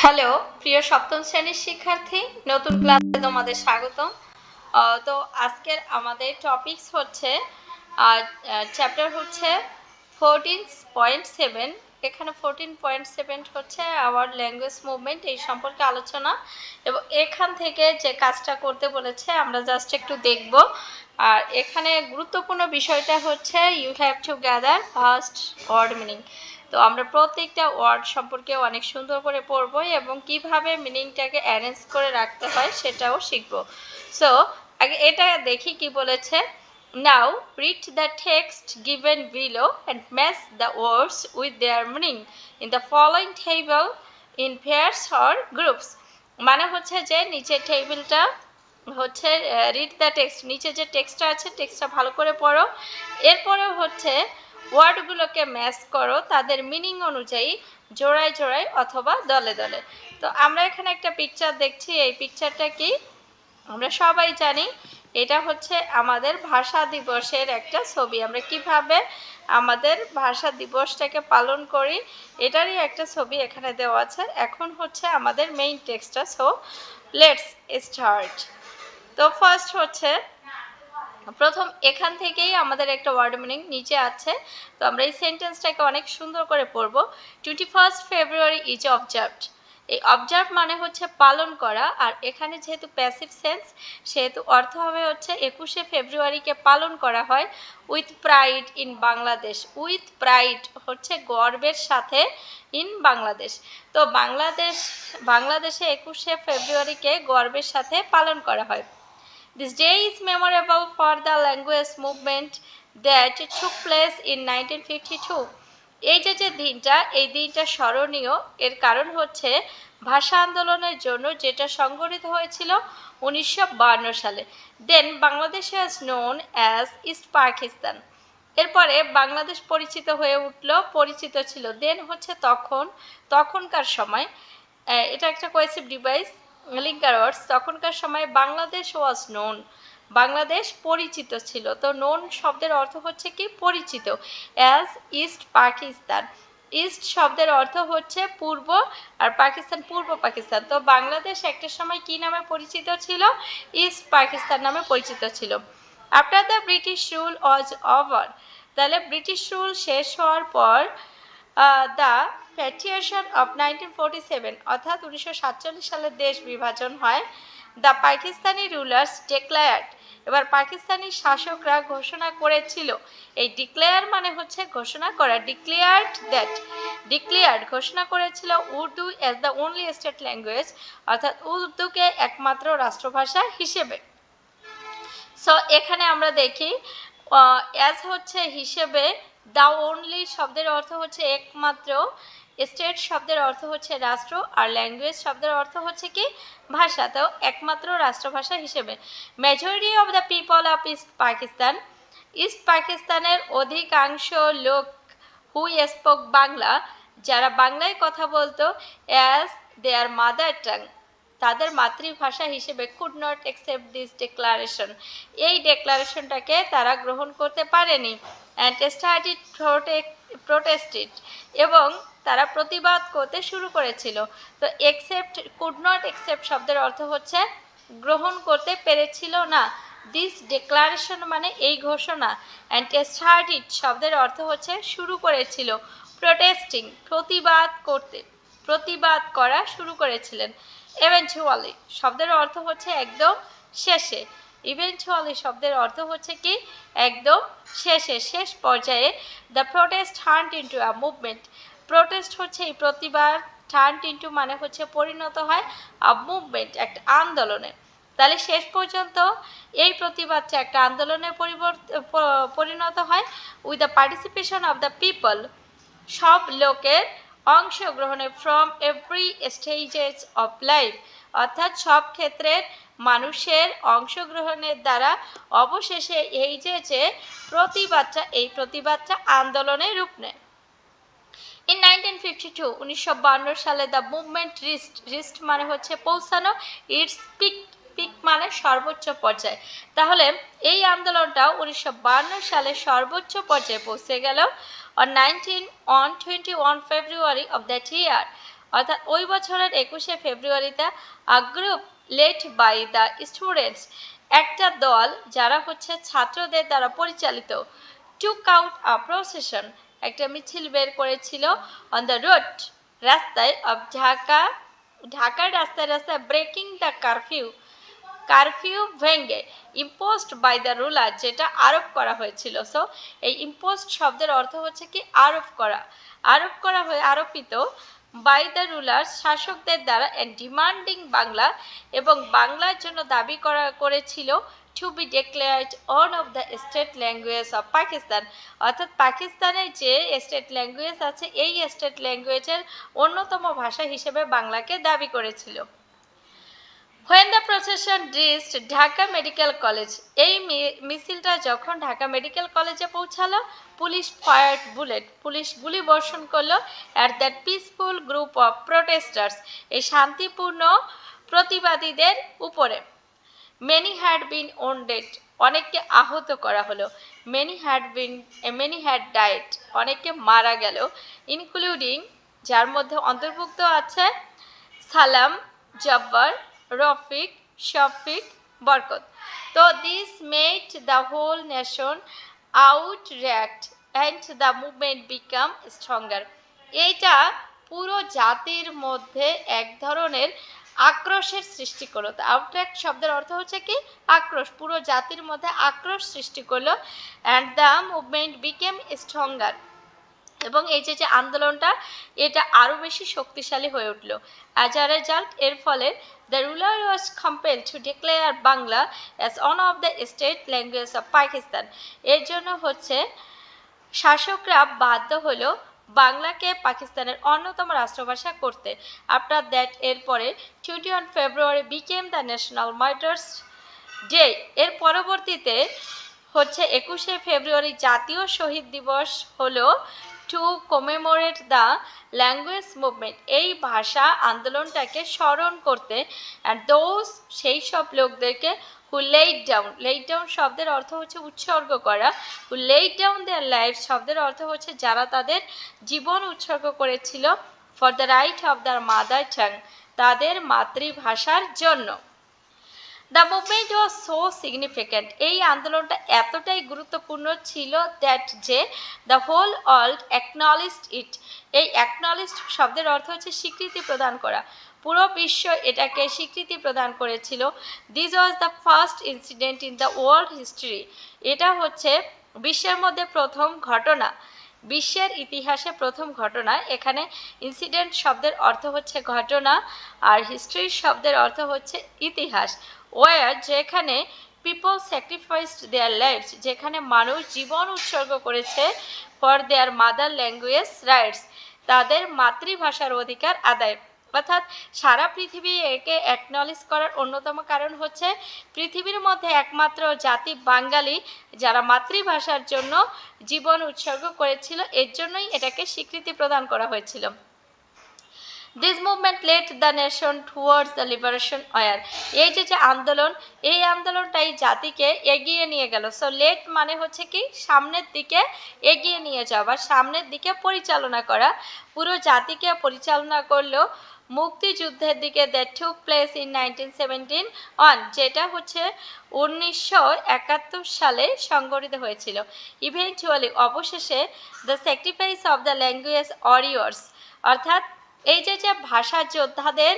Hello প্রিয় সপ্তম শ্রেণীর শিক্ষার্থী, নতুন ক্লাসে তোমাদের স্বাগতম। তো আজকের আমাদের টপিকস হচ্ছে চ্যাপ্টার হচ্ছে 14.7। এখানে 14.7 হচ্ছে আওয়ার ল্যাঙ্গুয়েজ মুভমেন্ট, এই সম্পর্কে আলোচনা। এবং এখান থেকে যে কাজটা করতে বলেছে আমরা জাস্ট একটু দেখব। আর এখানে গুরুত্বপূর্ণ বিষয়টা হচ্ছে you have to gather first word meaning. তো আমরা প্রত্যেকটা ওয়ার্ড সম্পর্কে অনেক সুন্দর করে পড়বো এবং কিভাবে মিনিংটাকে অ্যারেঞ্জ করে রাখতে হয় সেটাও শিখবো। সো আগে এটা দেখি কি বলেছে। নাও read the text given below and match the words with their meaning in the following table in pairs or groups। মানে হচ্ছে যে নিচের টেবিলটা হচ্ছে রিড দ্য টেক্সট, নিচে যে টেক্সটটা আছে টেক্সটটা ভালো করে পড়ো। এরপরে হচ্ছে ওয়ার্ডগুলোকে ম্যাচ করো তাদের মিনিং অনুযায়ী, জোড়ায় জোড়ায় অথবা দলে দলে। তো আমরা এখানে একটা পিকচার দেখছি। এই পিকচারটা কি আমরা সবাই জানি, এটা হচ্ছে আমাদের ভাষা দিবসের একটা ছবি। আমরা কিভাবে আমাদের ভাষা দিবসটাকে পালন করি এটারই একটা ছবি এখানে দেওয়া আছে। এখন হচ্ছে আমাদের মেইন টেক্সটটা। So let's start. তো ফার্স্ট হচ্ছে প্রথম এখান থেকেই আমাদের একটা ওয়ার্ড মিনিং নিচে আছে। তো আমরা এই সেন্টেন্সটাকে অনেক সুন্দর করে পড়ব। 21 ফেব্রুয়ারি ইজ অবজার্ভড। এই অবজার্ভ মানে হচ্ছে পালন করা, আর এখানে যেহেতু প্যাসিভ সেন্স সেহেতু অর্থ হবে হচ্ছে 21শে ফেব্রুয়ারিকে পালন করা হয় with pride in Bangladesh. With pride হচ্ছে গর্বের সাথে, ইন বাংলাদেশ। তো বাংলাদেশে 21শে ফেব্রুয়ারিকে গর্বের সাথে পালন করা হয়। This day is memorable for the language movement that took place in 1952. এই যে দিনটা, এই দিনটা স্মরণীয়, এর কারণ হচ্ছে ভাষা আন্দোলনের জন্য যেটা সংগঠিত হয়েছিল 1952 সালে। দেন Bangladesh was known as East Pakistan. এরপরে বাংলাদেশ পরিচিত হয়ে পরিচিত ছিল। দেন হচ্ছে তখনকার সময়, এটা একটা কোয়েসিভ ডিভাইস লিঙ্কার ওয়ার্ডস। তখনকার সময় বাংলাদেশ ওয়াজ নোন, বাংলাদেশ পরিচিত ছিল। তো নোন শব্দের অর্থ হচ্ছে কি পরিচিত। অ্যাজ ইস্ট পাকিস্তান, ইস্ট শব্দের অর্থ হচ্ছে পূর্ব, আর পাকিস্তান পূর্ব পাকিস্তান। তো বাংলাদেশ একটা সময় কি নামে পরিচিত ছিল? ইস্ট পাকিস্তান নামে পরিচিত ছিল। After the British rule was over, তাহলে ব্রিটিশ রুল শেষ হওয়ার পর দ্য ফেডারেশন অফ 1947 অর্থাৎ 1947 সালে দেশ বিভাজন হয়। দ্য পাকিস্তানি রুলার্স ডিক্লেয়ার্ড, এবার পাকিস্তানি শাসকরা ঘোষণা করেছিল। এই ডিক্লেয়ার মানে হচ্ছে ঘোষণা করা। ডিক্লেয়ার্ড ঘোষণা করেছিল Urdu as the only state language, অর্থাৎ উর্দুকে একমাত্র রাষ্ট্রভাষা হিসেবে। সো এখানে আমরা দেখি অ্যাজ হচ্ছে হিসেবে, দ্য অনলি শব্দের অর্থ হচ্ছে একমাত্র, স্টেট শব্দের অর্থ হচ্ছে রাষ্ট্র, আর ল্যাঙ্গুয়েজ শব্দের অর্থ হচ্ছে কি ভাষা। তো একমাত্র রাষ্ট্রভাষা হিসেবে। Majority of the people of east পাকিস্তানের অধিকাংশ লোক হু স্পোক বাংলা, যারা বাংলায় কথা বলতো, অ্যাজ দেয়ার মাদার টাং, তাদের মাতৃভাষা হিসেবে could not accept this declaration, এই ডিক্লারেশনটাকে তারা গ্রহণ করতে পারেনি। অ্যান্ড স্টার্টেড প্রোটেস্টেড, এবং তারা প্রতিবাদ করতে শুরু করেছিল। তো অ্যাকসেপ্ট, কুড নট অ্যাকসেপ্ট শব্দের অর্থ হচ্ছে গ্রহণ করতে পেরেছিল না। দিস ডিক্লারেশন মানে এই ঘোষণা। অ্যান্ড স্টার্টেড শব্দের অর্থ হচ্ছে শুরু করেছিল। প্রোটেস্টিং প্রতিবাদ করা শুরু করেছিলেন। ইভেনচুয়ালি শব্দের অর্থ হচ্ছে একদম শেষে। ইভেনচুয়ালি শব্দের অর্থ হচ্ছে কি একদম শেষে, শেষ পর্যায়ে। The protest turned into a movement, protest হচ্ছে এই প্রতিবাদ, টার্নড ইনটু মানে হচ্ছে পরিণত হয়, আ মুভমেন্ট একটা আন্দোলনে। তাহলে শেষ পর্যন্ত এই প্রতিবাদটা একটা আন্দোলনে পরিণত হয়। With the participation of the people, সব লোকের অংশগ্রহণে, from every stages of life, অর্থাৎ সব ক্ষেত্রের মানুষের অংশগ্রহণের দ্বারা অবশেষে এই যে প্রতিবাদটা, এই প্রতিবাদটা আন্দোলনে রূপ নেয়। ইন 1952 1952 সালে দ্য মুভমেন্ট রিস্ট মানে হচ্ছে পৌঁছানো, ইটস পিক মানে সর্বোচ্চ পর্যায়ে। তাহলে এই আন্দোলনটা 1952 সালে সর্বোচ্চ পর্যায়ে পৌঁছে গেল। on 21 February of that year, অর্থাৎ ওই বছরের 21শে ফেব্রুয়ারিতে a group led by the students, একটা দল যারা হচ্ছে ছাত্রদের দ্বারা পরিচালিত, টুক আউট আ প্রসেশন, একটা মিছিল বের করেছিল অন দ্য রোড, রাস্তায় অফ ঢাকা, ঢাকার রাস্তায় রাস্তায় ব্রেকিং দ্য কারফিউ, কারফিউ ভেঙ্গে, ইম্পোজড বাই দ্য রুলার, যেটা আরোপ করা হয়েছিল। সো এই ইম্পোজড শব্দের অর্থ হচ্ছে কি আরোপ করা, আরোপ করা হয়ে আরোপিত বাই দ্য রুলার, শাসকদের দ্বারা, অ্যান্ড ডিমান্ডিং বাংলা, এবং বাংলার জন্য দাবি করেছিল to be declared one of the state language of Pakistan, অর্থাৎ পাকিস্তানের যে স্টেট ল্যাঙ্গুয়েজ আছে এই স্টেট ল্যাঙ্গুয়েজের অন্যতম ভাষা হিসেবে বাংলাকে দাবি করেছিল। When the procession reached Dhaka medical college, এই মিছিলটা যখন ঢাকা মেডিকেল কলেজে পৌঁছালো, পুলিশ ফায়ার্ড বুলেট, পুলিশ গুলি বর্ষণ করলো at that peaceful group of protesters, এই শান্তিপূর্ণ প্রতিবাদীদের উপরে। মেনি হ্যাড বিন ওন্ডেড, অনেককে আহত করা হলো। মেনি হ্যাড ডাইড, অনেককে মারা গেল। ইনক্লুডিং, যার মধ্যে অন্তর্ভুক্ত আছে সালাম, জব্বার, রফিক, শফিক, বরকত। তো this made the whole nation outreact and the movement become stronger, এইটা পুরো জাতির মধ্যে এক ধরনের আক্রোশের সৃষ্টি করলো। তো আউটরিঅ্যাক্ট শব্দের অর্থ হচ্ছে কি আক্রোশ, পুরো জাতির মধ্যে আক্রোশ সৃষ্টি করলো। And the movement became stronger, এবং এই যে আন্দোলনটা এটা আরও বেশি শক্তিশালী হয়ে উঠল। অ্যাজ আ রেজাল্ট, এর ফলে the ruler was compelled to declare Bangla as one of the state language of Pakistan, এর জন্য হচ্ছে শাসকরা বাধ্য হলো বাংলাকে পাকিস্তানের অন্যতম রাষ্ট্রভাষা করতে। আফটার দ্যাট, এরপরে 21 February became the national martyrs day, এর পরবর্তীতে হচ্ছে 21শে ফেব্রুয়ারি জাতীয় শহীদ দিবস হলো to commemorate the language movement, এই ভাষা আন্দোলনটাকে স্মরণ করতে, অ্যান্ড দোজ, সেই সব লোকদেরকে হু লেইড ডাউন, লেইড ডাউন শব্দের অর্থ হচ্ছে উৎসর্গ করা, হু লেইড ডাউন দেয়ার লাইফ শব্দের অর্থ হচ্ছে যারা তাদের জীবন উৎসর্গ করেছিল, for the right of the mother tongue, তাদের মাতৃভাষার জন্য। The movement was so significant, এই আন্দোলনটা এতটাই গুরুত্বপূর্ণ ছিল দ্যাট যে দ্য হোল ওয়ার্ল্ড অ্যাকনলেজড ইট, এই অ্যাকনলেজড শব্দের অর্থ হচ্ছে স্বীকৃতি প্রদান করা, পুরো বিশ্ব এটাকে স্বীকৃতি প্রদান করেছিল। This was the first incident in the world history, এটা হচ্ছে বিশ্বের মধ্যে প্রথম ঘটনা, বিশ্বের ইতিহাসে প্রথম ঘটনা। এখানে ইনসিডেন্ট শব্দের অর্থ হচ্ছে ঘটনা, আর হিস্ট্রি শব্দের অর্থ হচ্ছে ইতিহাস। ওয়ার, যেখানে পিপল স্যাক্রিফাইসড দেয়ার লাইফস, যেখানে মানুষ জীবন উৎসর্গ করেছে, for their mother language rights, তাদের মাতৃভাষার অধিকার আদায়। অর্থাৎ সারা পৃথিবী একে অ্যাকনলেজ করার অন্যতম কারণ হচ্ছে পৃথিবীর মধ্যে একমাত্র জাতি বাঙালি যারা মাতৃভাষার জন্য জীবন উৎসর্গ করেছিল, এর জন্যই এটাকে স্বীকৃতি প্রদান করা হয়েছিল। This movement led the nation towards the liberation war, এই যে আন্দোলন, এই আন্দোলনটাই জাতিকে এগিয়ে নিয়ে গেল। সো লেড মানে হচ্ছে কি সামনের দিকে এগিয়ে নিয়ে যাওয়া, সামনের দিকে পরিচালনা করা, পুরো জাতিকে পরিচালনা করলো মুক্তিযুদ্ধের দিকে, দ্যাট টুক প্লেস ইন 1971, যেটা হচ্ছে 1971 সালে সংগঠিত হয়েছিল। ইভেন্চুয়ালি, অবশেষে, the sacrifice of the language Warriors, অর্থাৎ এই যে ভাষা যোদ্ধাদের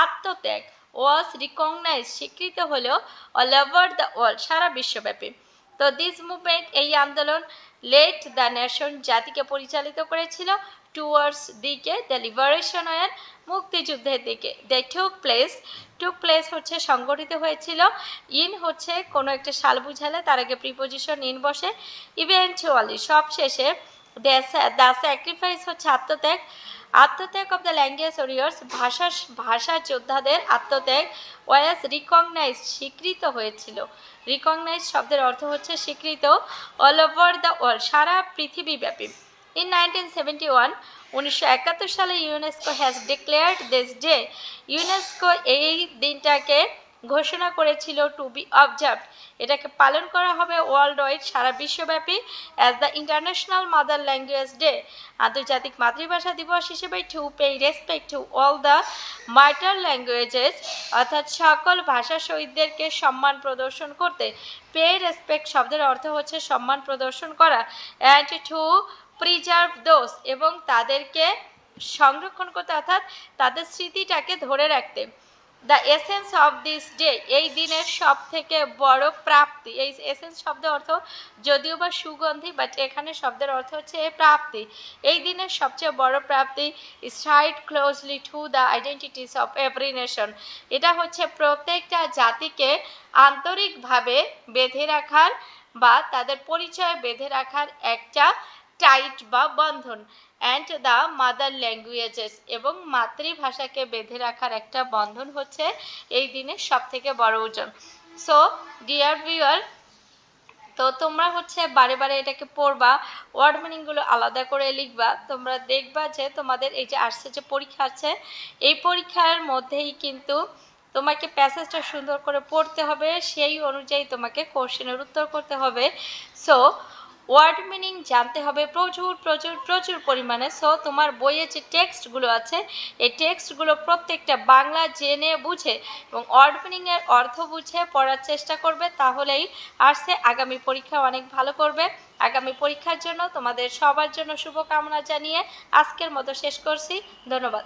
আত্মত্যাগ, ওয়াজ রিকগনাইজ, স্বীকৃত হলো অল ওভার দ্য ওয়ার্ল্ড, সারা বিশ্বব্যাপী। তো দিস মুভমেন্ট, এই আন্দোলন, লেড দ্য নেশন, জাতিকে পরিচালিত করেছিল, টুয়ার্ডস, দিকে, দ্য লিবারেশন ওয়ার, মুক্তিযুদ্ধের দিকে। দে টুক প্লেস হচ্ছে সংগঠিত হয়েছিল, ইন হচ্ছে কোনো একটা সাল বুঝালে তার আগে প্রিপোজিশন ইন বসে, ইভেন্চুয়ালি, সব শেষে, দ্য স্যাক্রিফাইস হচ্ছে আত্মত্যাগ, আত্মত্যাগ অফ দ্য ল্যাঙ্গুয়েজ ওয়ারিয়র্স, ভাষা যোদ্ধাদের আত্মত্যাগ, ওয়াজ রিকগনাইজ, স্বীকৃত হয়েছিল। রিকগনাইজ শব্দের অর্থ হচ্ছে স্বীকৃত, অল ওভার দ্য ওয়ার্ল্ড, সারা পৃথিবীব্যাপী। ইন 1971, 1971 সালে UNESCO has declared this day, UNESCO এই দিনটাকে ঘোষণা করেছিল টু বি অবজার্ভড। এটাকে পালন করা হবে ওয়ার্ল্ড ওয়াইড, সারা বিশ্বব্যাপী, as the international mother language day, আন্তর্জাতিক মাতৃভাষা দিবস হিসেবে, to pay respect to all the mother languages, অর্থাৎ সকল ভাষা শহীদদেরকে সম্মান প্রদর্শন করতে। পে রেসপেক্ট শব্দের অর্থ হচ্ছে সম্মান প্রদর্শন করা, অ্যান্ড টু প্রিজার্ভ দোজ, এবং তাদেরকে সংরক্ষণ করতে অর্থাৎ তাদের স্মৃতিটাকে ধরে রাখতে। The essence of this day, এই দিনের সব থেকে বড় প্রাপ্তি, এই এসেন্স শব্দের অর্থ যদিও বা সুগন্ধি, বাট এখানে শব্দের অর্থ হচ্ছে প্রাপ্তি। এই দিনের সবচেয়ে বড় প্রাপ্তি is tied closely to the identities of every nation, এটা হচ্ছে প্রত্যেকটা জাতিকে আন্তরিকভাবে বেঁধে রাখার বা তাদের পরিচয় বেঁধে রাখার একটা টাইট বা বন্ধন, অ্যান্ড দ্য মাদার ল্যাঙ্গুয়েজেস, এবং মাতৃভাষাকে বেঁধে রাখার একটা বন্ধন হচ্ছে এই দিনের সব থেকে বড় ওজন। সো ডিয়ার ভিউয়ার, তো তোমরা হচ্ছে বারে বারে এটাকে পড়বা, ওয়ার্ড মিনিংগুলো আলাদা করে লিখবা। তোমরা দেখবা যে তোমাদের এই যে আসছে যে পরীক্ষা আছে, এই পরীক্ষার মধ্যেই কিন্তু তোমাকে প্যাসেজটা সুন্দর করে পড়তে হবে, সেই অনুযায়ী তোমাকে কোশ্চেনের উত্তর করতে হবে। সো ওয়ার্ড মিনিং জানতে হবে প্রচুর প্রচুর প্রচুর পরিমাণে। সো তোমার বইয়ে যে টেক্সটগুলো আছে, এই টেক্সটগুলো প্রত্যেকটা বাংলা জেনে বুঝে এবং ওয়ার্ড মিনিংয়ের অর্থ বুঝে পড়ার চেষ্টা করবে, তাহলেই আর্টসে আগামী পরীক্ষা অনেক ভালো করবে। আগামী পরীক্ষার জন্য তোমাদের সবার জন্য শুভকামনা জানিয়ে আজকের মতো শেষ করছি। ধন্যবাদ।